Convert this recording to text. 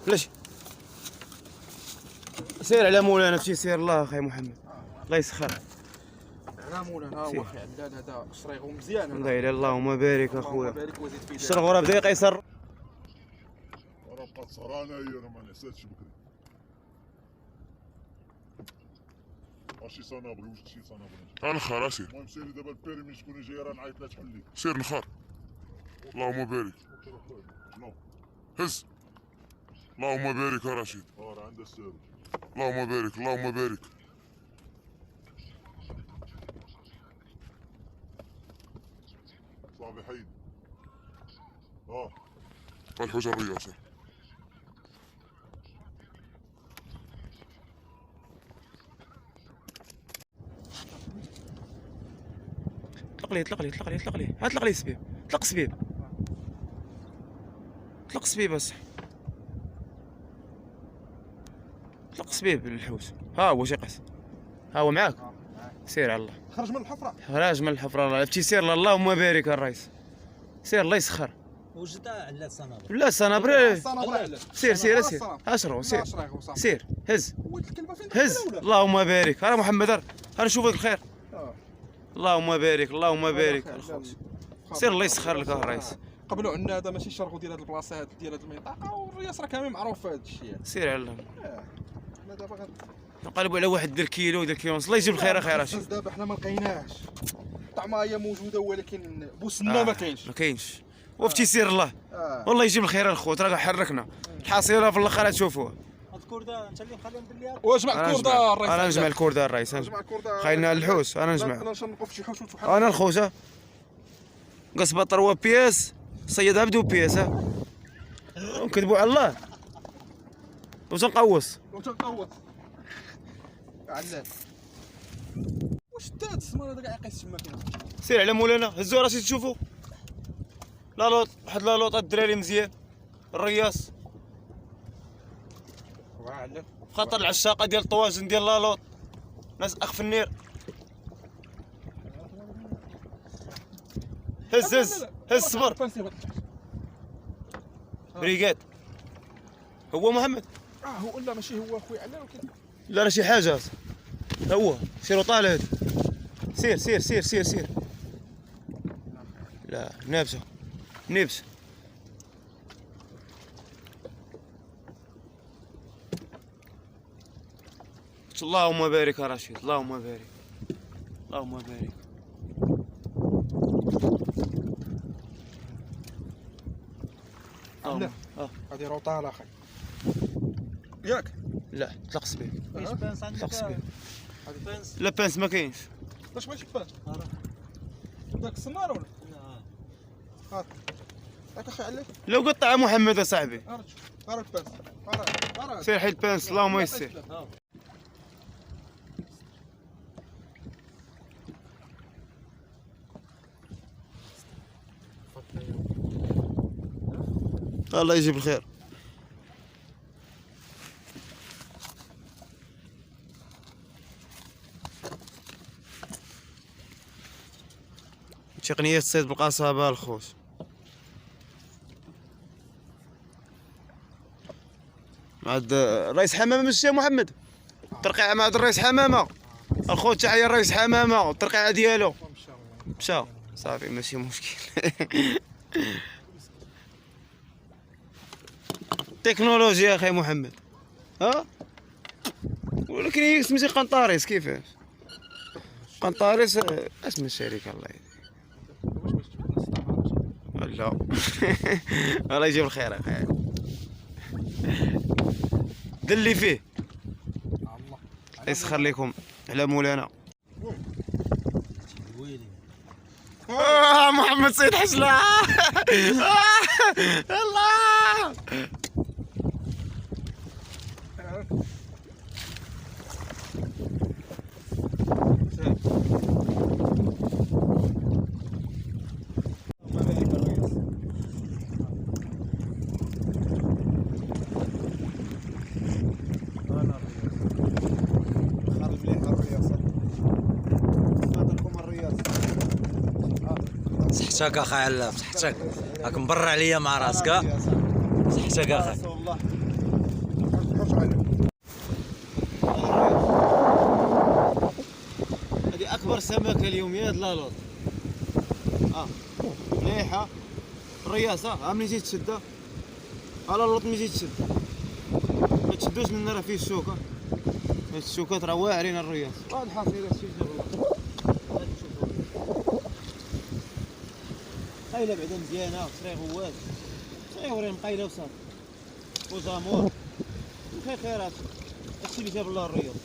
علاش سير على مولانا في سير الله اخي محمد الله يسخر على مولانا. هو اخي علان هذا شريغو مزيان. الله يلا اللهم بارك اخويا. اللهم بارك وزيد في الشرف راه بدا قيصر. راه بقات سهرانه هي، راه ما نعساتش بكري. شي صنابل واش شي صنابل؟ نخار اسير. المهم سيري دابا البيرمي شكون جاي راه نعيط لها تحل لي. سير نخار. اللهم بارك. شنو؟ هز. اللهم بارك يا رشيد. راه عندها السر. اللهم بارك اللهم بارك. صافي حيد. الحوجه الرياسه. اطلق لي اطلق لي سبيب. اطلق سبيب اصاحبي. اطلق سبيب للحوت. ها هو تيقص. ها هو معاك. سير على الله. خرج من الحفره. خرج من الحفره. الله عرفتي سير اللهم بارك الرئيس. سير الله يسخر. وجد على الصنابل. لا الصنابل. سير اسير. اشرو سير. سير هز. هز اللهم بارك. راه محمد راه نشوف لك الخير. اللهم بارك اللهم بارك الخوت. سير الله يسخر لك الرئيس. قبلوا عندنا هذا ماشي شرغو ديال هاد البلاصه هاد ديال هاد المنطقه، والرياس راه كامل معروف في هاد الشيء. سير على الله. حنا دابا نقلبوا على واحد دير كيلو ونص. الله يجيب الخير اخي رشيد. دابا حنا ما لقيناش. الطعمه هي موجوده ولكن بوسنا ما كاينش. وفتي سير الله. والله يجيب الخير الخوت. راه حركنا الحصيله في الاخر تشوفوها. الكرده انت اللي مخليهم بالليل. واجمع الكرده الرئيس. انا نجمع الكرده الرئيس. خايلنا الحوس. انا نجمع. انا الخوسه قص بطر بياس صيدها بدو بياس. نكذبوا على الله وتنقوص. علان واش تا السمار هذا كاع يقيس تما فين. سير على مولانا. هزوا راسي تشوفوا لا لوط. واحد لا لوط الدراري مزيان. الرياس خاطر العشاقه ديال الطواجن ديال لا لوط ناس اخ النير. هز صبر. ريقات هو محمد. هو لا ماشي هو اخويا علان ولكن لا شي حاجه هو. سيروا طالع هادي. سير. لا نابسه. اللهم بارك يا رشيد. اللهم بارك. هادي روطال اخي ياك. لا اطلق سبيب. ايش بانس عندك؟ اطلق سبيب. هادي بانس. لا بانس ما كاينش. واش بغيتي بانس؟ داك السمار ولا؟ ها هاك اخي عليك. لو قطع محمد اصاحبي. هاك بانس. سير حيد بانس. اللهم يسر. الله يجيب الخير. تقنية الصيد بالقصابة الخوت. مع الرئيس حمامة ماشي محمد. الترقيعة مع الرئيس حمامة الخوت. تحية الرئيس حمامة والترقيعة ديالو مشى صافي ماشي مشكل. تكنولوجيا اخي محمد. ولكن هي سميتي قنطاريس. كيفاش قنطاريس اسم الشركه؟ الله يهديك. لا الله يجيب الخير اخي. دلي فيه الله يسخر لكم على مولانا. محمد سيد حشله. الله صحتك اخي علاف. صحتك راك مبرع عليا مع راسك. صحتك اخي. خرج عليه. هذه اكبر سمكه اليوميه هاد لالوط. مليحه الرياصه. ملي تجي تشدها على اللوط، ملي تجي تشد ما تشدوش لان راه فيه الشوكه. هاد الشوكات راه واعرين الرياص. وهاد الحصيله هادشي جاب الله. قايله بعدا مزيانه صريغ هواز صريغ وراه مقايله وصافي وزامور خيرات. هادشي اللي جاب الله الرياض.